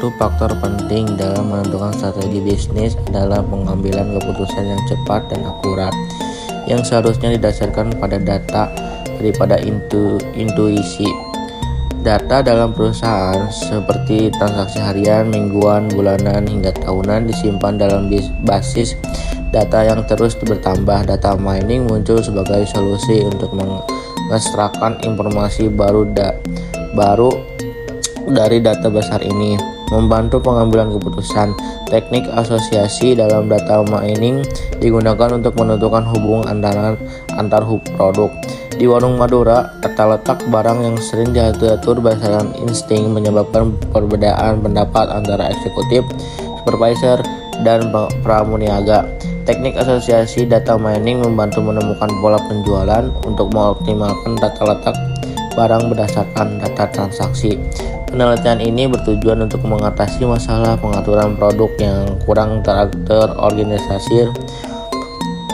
satu faktor penting dalam menentukan strategi bisnis adalah pengambilan keputusan yang cepat dan akurat, yang seharusnya didasarkan pada data daripada intuisi. Data dalam perusahaan seperti transaksi harian, mingguan, bulanan, hingga tahunan disimpan dalam basis data yang terus bertambah. Data mining muncul sebagai solusi untuk mengekstrakan informasi baru dari data besar ini, membantu pengambilan keputusan. Teknik asosiasi dalam data mining digunakan untuk menentukan hubungan antar produk. Di warung Madura, tata letak barang yang sering diatur berdasarkan insting menyebabkan perbedaan pendapat antara eksekutif, supervisor, dan pramuniaga. Teknik asosiasi data mining membantu menemukan pola penjualan untuk mengoptimalkan tata letak barang berdasarkan data transaksi. Penelitian ini bertujuan untuk mengatasi masalah pengaturan produk yang kurang terorganisasi,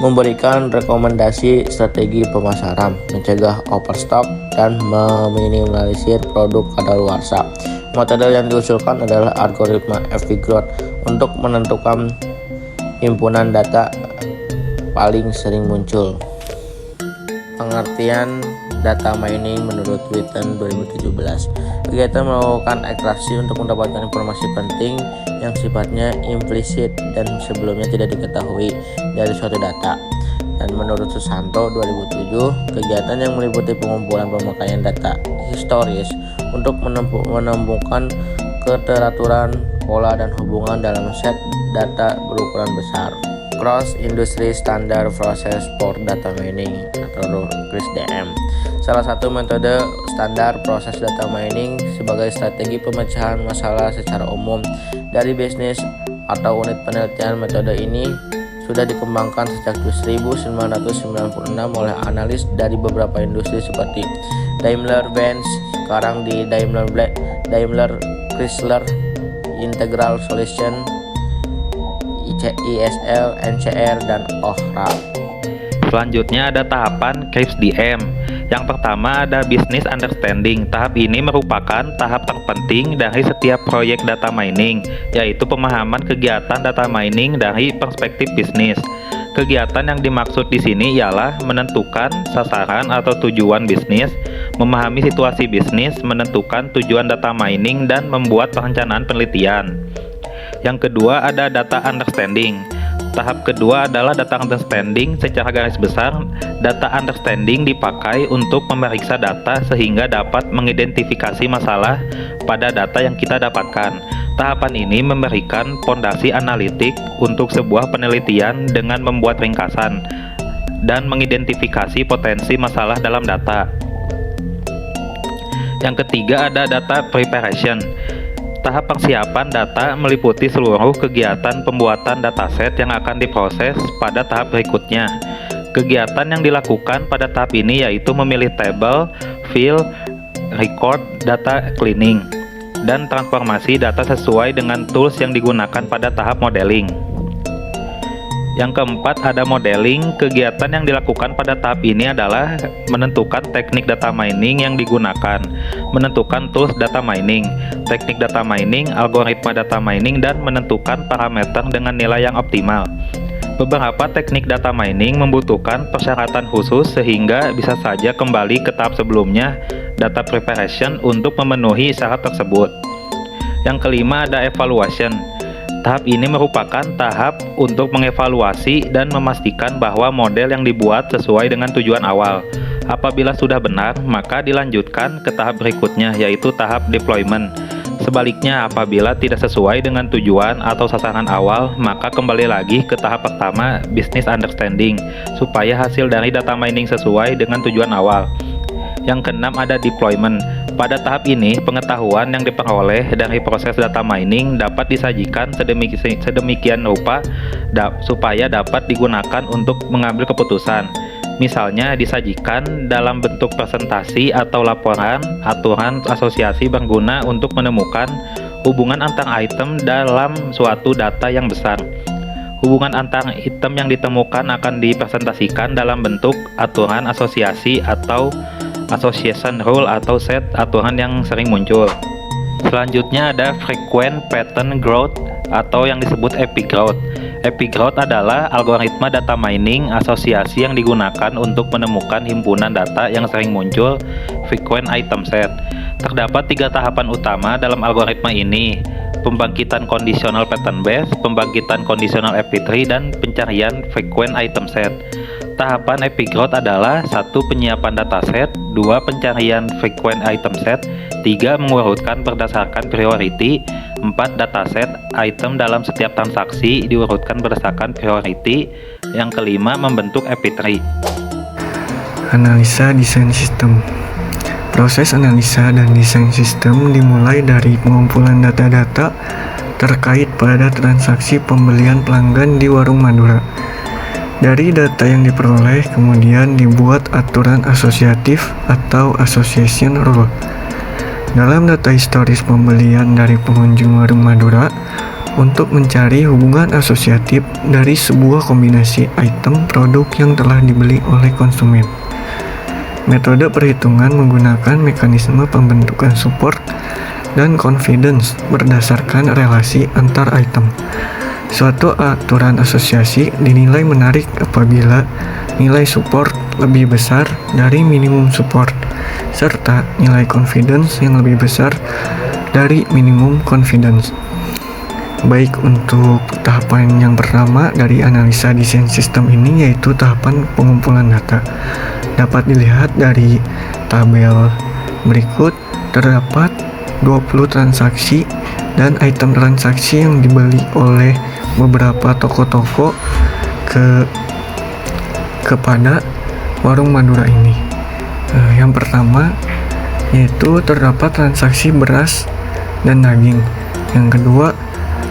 memberikan rekomendasi strategi pemasaran, mencegah overstock, dan meminimalisir produk kadaluarsa. Metode yang diusulkan adalah algoritma FIGROT untuk menentukan himpunan data paling sering muncul. Pengertian data mining menurut Witten 2017. Kegiatan melakukan ekstraksi untuk mendapatkan informasi penting yang sifatnya implisit dan sebelumnya tidak diketahui dari suatu data. Dan menurut Susanto 2007, kegiatan yang meliputi pengumpulan pemakaian data historis untuk menemukan keteraturan, pola, dan hubungan dalam set data berukuran besar. Cross Industry Standard Process for Data Mining atau CRISDM. Salah satu metode standar proses data mining sebagai strategi pemecahan masalah secara umum dari bisnis atau unit penelitian. Metode ini sudah dikembangkan sejak 1996 oleh analis dari beberapa industri seperti Daimler-Benz, sekarang di Daimler Chrysler, Integral Solution, ISL, NCR, dan OHRA. Selanjutnya ada tahapan CRISDM. Yang pertama ada Business Understanding. Tahap ini merupakan tahap terpenting dari setiap proyek data mining, yaitu pemahaman kegiatan data mining dari perspektif bisnis. Kegiatan yang dimaksud di sini ialah menentukan sasaran atau tujuan bisnis, memahami situasi bisnis, menentukan tujuan data mining, dan membuat perencanaan penelitian. Yang kedua ada Data Understanding. Tahap kedua adalah Data Understanding. Secara garis besar, Data Understanding dipakai untuk memeriksa data sehingga dapat mengidentifikasi masalah pada data yang kita dapatkan. Tahapan ini memberikan fondasi analitik untuk sebuah penelitian dengan membuat ringkasan dan mengidentifikasi potensi masalah dalam data. Yang ketiga ada Data Preparation. Tahap persiapan data meliputi seluruh kegiatan pembuatan dataset yang akan diproses pada tahap berikutnya. Kegiatan yang dilakukan pada tahap ini yaitu memilih tabel, fill, record, data cleaning, dan transformasi data sesuai dengan tools yang digunakan pada tahap modeling. Yang keempat ada modeling. Kegiatan yang dilakukan pada tahap ini adalah menentukan teknik data mining yang digunakan, menentukan tools data mining, teknik data mining, algoritma data mining, dan menentukan parameter dengan nilai yang optimal. Beberapa teknik data mining membutuhkan persyaratan khusus sehingga bisa saja kembali ke tahap sebelumnya, data preparation, untuk memenuhi syarat tersebut. Yang kelima ada evaluation. Tahap ini merupakan tahap untuk mengevaluasi dan memastikan bahwa model yang dibuat sesuai dengan tujuan awal. Apabila sudah benar, maka dilanjutkan ke tahap berikutnya, yaitu tahap deployment. Sebaliknya, apabila tidak sesuai dengan tujuan atau sasaran awal, maka kembali lagi ke tahap pertama, business understanding, supaya hasil dari data mining sesuai dengan tujuan awal. Yang keenam ada deployment. Pada tahap ini, pengetahuan yang diperoleh dari proses data mining dapat disajikan sedemikian rupa supaya dapat digunakan untuk mengambil keputusan. Misalnya disajikan dalam bentuk presentasi atau laporan, aturan asosiasi berguna untuk menemukan hubungan antar item dalam suatu data yang besar. Hubungan antar item yang ditemukan akan dipresentasikan dalam bentuk aturan asosiasi atau association rule atau set aturan yang sering muncul. Selanjutnya ada frequent pattern growth atau yang disebut epigrowth. Epigrowth adalah algoritma data mining asosiasi yang digunakan untuk menemukan himpunan data yang sering muncul frequent item set. Terdapat 3 tahapan utama dalam algoritma ini: pembangkitan conditional pattern base, pembangkitan conditional MP3, dan pencarian frequent item set. Tahapan epigrowth adalah 1. Penyiapan dataset, 2. Pencarian frequent item set, 3. Mengurutkan berdasarkan priority, 4. Dataset item dalam setiap transaksi diurutkan berdasarkan priority, yang kelima membentuk MP3. Analisa desain sistem. Proses analisa dan desain sistem dimulai dari pengumpulan data-data terkait pada transaksi pembelian pelanggan di Warung Madura. Dari data yang diperoleh kemudian dibuat aturan asosiatif atau association rule. Dalam data historis pembelian dari pengunjung Warung Madura, untuk mencari hubungan asosiatif dari sebuah kombinasi item produk yang telah dibeli oleh konsumen. Metode perhitungan menggunakan mekanisme pembentukan support dan confidence berdasarkan relasi antar item. Suatu aturan asosiasi dinilai menarik apabila nilai support lebih besar dari minimum support, serta nilai confidence yang lebih besar dari minimum confidence. Baik untuk tahapan yang pertama dari analisa desain sistem ini, yaitu tahapan pengumpulan data. Dapat dilihat dari tabel berikut, terdapat 20 transaksi dan item transaksi yang dibeli oleh beberapa toko-toko kepada Warung Madura ini. Yang pertama yaitu terdapat transaksi beras dan daging. Yang kedua,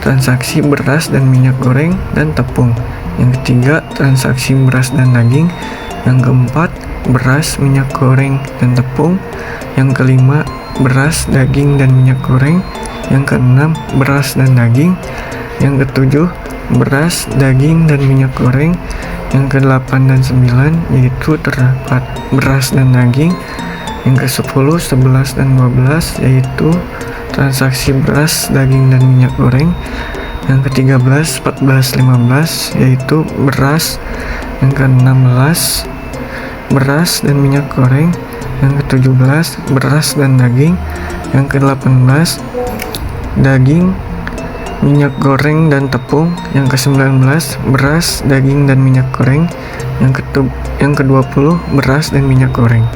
transaksi beras dan minyak goreng dan tepung. Yang ketiga, transaksi beras dan daging. Yang keempat, beras, minyak goreng, dan tepung. Yang kelima, beras, daging, dan minyak goreng. Yang keenam, beras dan daging. Yang ketujuh, beras, daging, dan minyak goreng. Yang ke-8 dan 9 yaitu terdapat beras dan daging. Yang ke-10, 11, dan 12 yaitu transaksi beras, daging, dan minyak goreng. Yang ke-13, 14, 15 yaitu beras. Yang ke-16, beras dan minyak goreng. Yang ke-17, beras dan daging. Yang ke-18, daging, minyak goreng, dan tepung. Yang ke-19, beras, daging, dan minyak goreng. Yang ke-20, beras dan minyak goreng.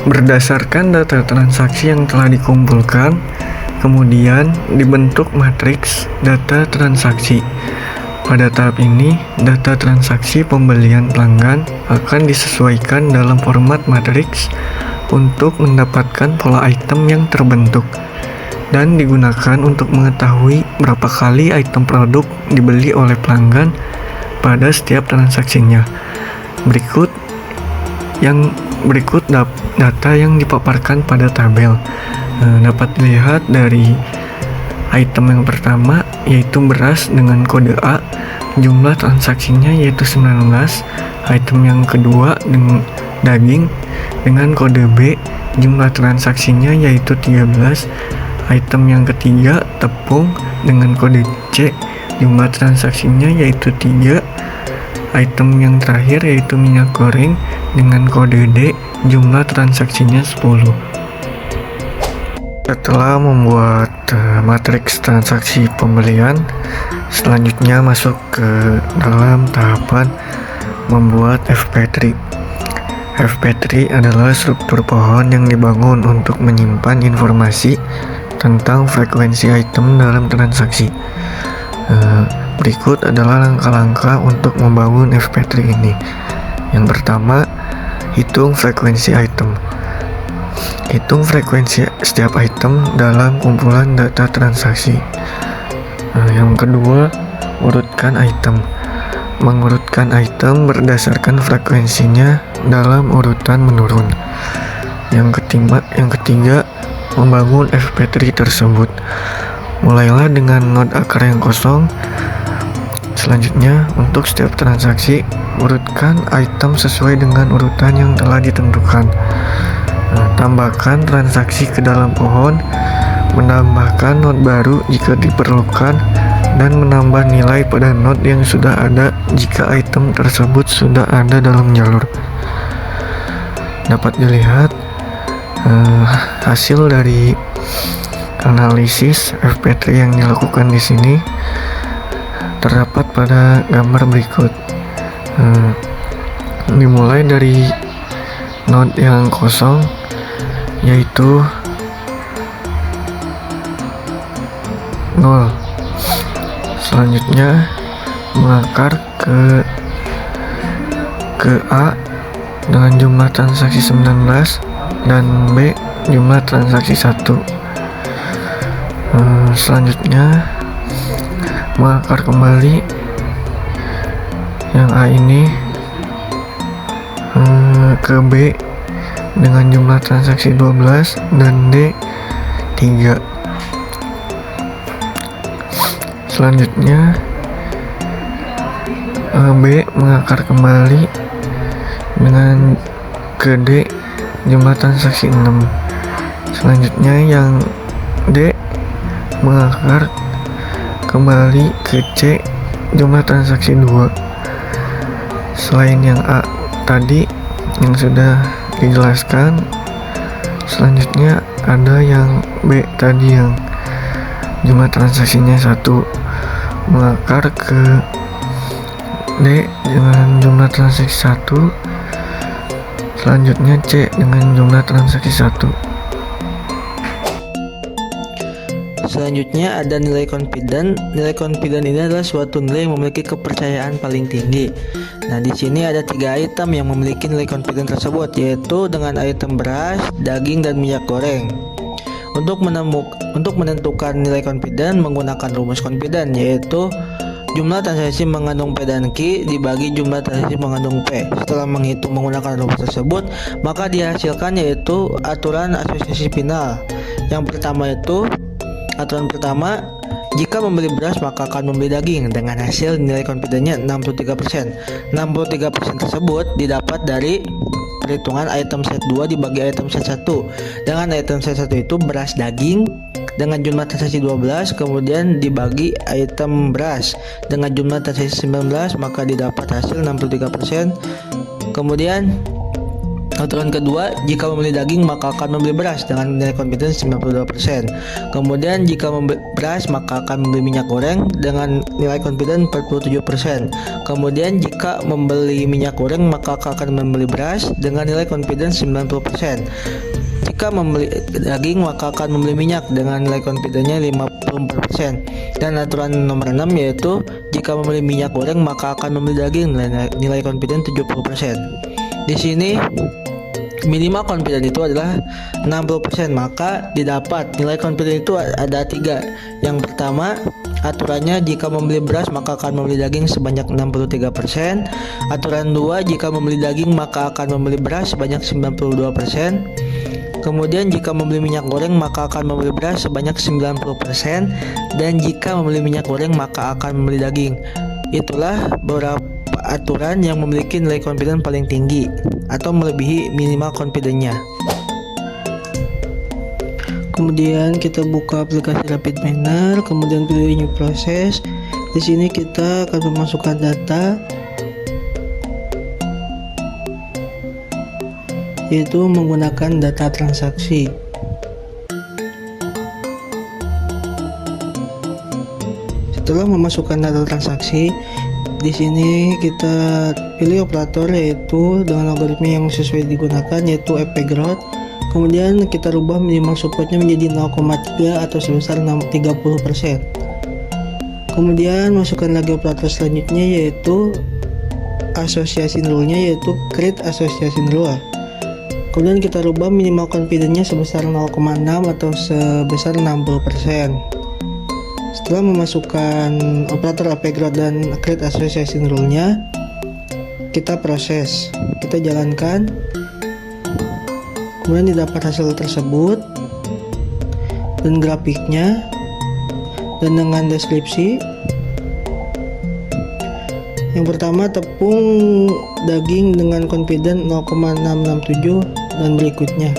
Berdasarkan data transaksi yang telah dikumpulkan, kemudian dibentuk matriks data transaksi. Pada tahap ini, data transaksi pembelian pelanggan akan disesuaikan dalam format matriks untuk mendapatkan pola item yang terbentuk dan digunakan untuk mengetahui berapa kali item produk dibeli oleh pelanggan pada setiap transaksinya. Berikut data yang dipaparkan pada tabel. Dapat dilihat dari item yang pertama yaitu beras dengan kode A, jumlah transaksinya yaitu 19. Item yang kedua dengan daging dengan kode B, jumlah transaksinya yaitu 13. Item yang ketiga tepung dengan kode C, jumlah transaksinya yaitu 3. Item yang terakhir yaitu minyak goreng dengan kode D, jumlah transaksinya 10. Setelah membuat matriks transaksi pembelian, selanjutnya masuk ke dalam tahapan membuat FP3. FP3 adalah struktur pohon yang dibangun untuk menyimpan informasi tentang frekuensi item dalam transaksi. Berikut adalah langkah-langkah untuk membangun FP3 ini. Yang pertama, hitung frekuensi item. Hitung frekuensi setiap item dalam kumpulan data transaksi. Yang kedua, urutkan item. Mengurutkan item berdasarkan frekuensinya dalam urutan menurun. Yang ketiga, membangun FP3 tersebut. Mulailah dengan node akar yang kosong. Selanjutnya, untuk setiap transaksi, urutkan item sesuai dengan urutan yang telah ditentukan. Tambahkan transaksi ke dalam pohon, menambahkan not baru jika diperlukan, dan menambah nilai pada not yang sudah ada jika item tersebut sudah ada dalam jalur. Dapat dilihat hasil dari analisis FP3 yang dilakukan di sini terdapat pada gambar berikut. Dimulai dari node yang kosong, yaitu 0. Selanjutnya mengakar ke A dengan jumlah transaksi 19 dan B jumlah transaksi 1. Selanjutnya mengakar kembali yang A ini ke B dengan jumlah transaksi 12 dan D 3. Selanjutnya B mengakar kembali dengan ke D jumlah transaksi 6. Selanjutnya yang D mengakar kembali ke C jumlah transaksi 2. Selain yang A tadi yang sudah dijelaskan, selanjutnya ada yang B tadi yang jumlah transaksinya 1, mengakar ke D dengan jumlah transaksi 1, selanjutnya C dengan jumlah transaksi 1. Selanjutnya ada nilai confident. Nilai confident ini adalah suatu nilai yang memiliki kepercayaan paling tinggi. Nah, di sini ada 3 item yang memiliki nilai confident tersebut, yaitu dengan item beras, daging, dan minyak goreng. Untuk menentukan nilai confident menggunakan rumus confident, yaitu jumlah transaksi mengandung P dan Q dibagi jumlah transaksi mengandung P. Setelah menghitung menggunakan rumus tersebut, maka dihasilkan yaitu aturan asosiasi final. Yang pertama itu aturan pertama, jika membeli beras maka akan membeli daging, dengan hasil nilai confidentnya 63%. 63% tersebut didapat dari perhitungan item set 2 dibagi item set 1. Dengan item set 1 itu beras daging dengan jumlah transaksi 12, kemudian dibagi item beras dengan jumlah transaksi 19, maka didapat hasil 63%. Kemudian aturan kedua, jika membeli daging maka akan membeli beras dengan nilai confidence 92%. Kemudian jika membeli beras maka akan membeli minyak goreng dengan nilai confidence 47%. Kemudian jika membeli minyak goreng maka akan membeli beras dengan nilai confidence 90%. Jika membeli daging maka akan membeli minyak dengan nilai confidence-nya 54%. Dan aturan nomor 6 yaitu jika membeli minyak goreng maka akan membeli daging nilai confidence 70%. Di sini minimal confident itu adalah 60%, maka didapat nilai confident itu ada 3. Yang pertama, aturannya jika membeli beras maka akan membeli daging sebanyak 63%. Aturan 2, jika membeli daging maka akan membeli beras sebanyak 92%. Kemudian jika membeli minyak goreng maka akan membeli beras sebanyak 90%, dan jika membeli minyak goreng maka akan membeli daging. Itulah beberapa aturan yang memiliki nilai confident paling tinggi atau melebihi minimal confidentnya. Kemudian kita buka aplikasi Rapid Miner, kemudian pilih new process. Di sini kita akan memasukkan data, yaitu menggunakan data transaksi. Setelah memasukkan data transaksi, di sini kita pilih operator yaitu dengan algoritma yang sesuai digunakan, yaitu FP growth. Kemudian kita rubah minimal supportnya menjadi 0,3 atau sebesar 30%. Kemudian masukkan lagi operator selanjutnya yaitu association rule-nya, yaitu create association rule. Kemudian kita rubah minimal confidence-nya sebesar 0,6 atau sebesar 60%. Setelah memasukkan operator AP growth dan create association rule-nya, kita proses, kita jalankan, kemudian didapat hasil tersebut dan grafiknya dan dengan deskripsi. Yang pertama, tepung daging dengan confident 0,667 dan berikutnya.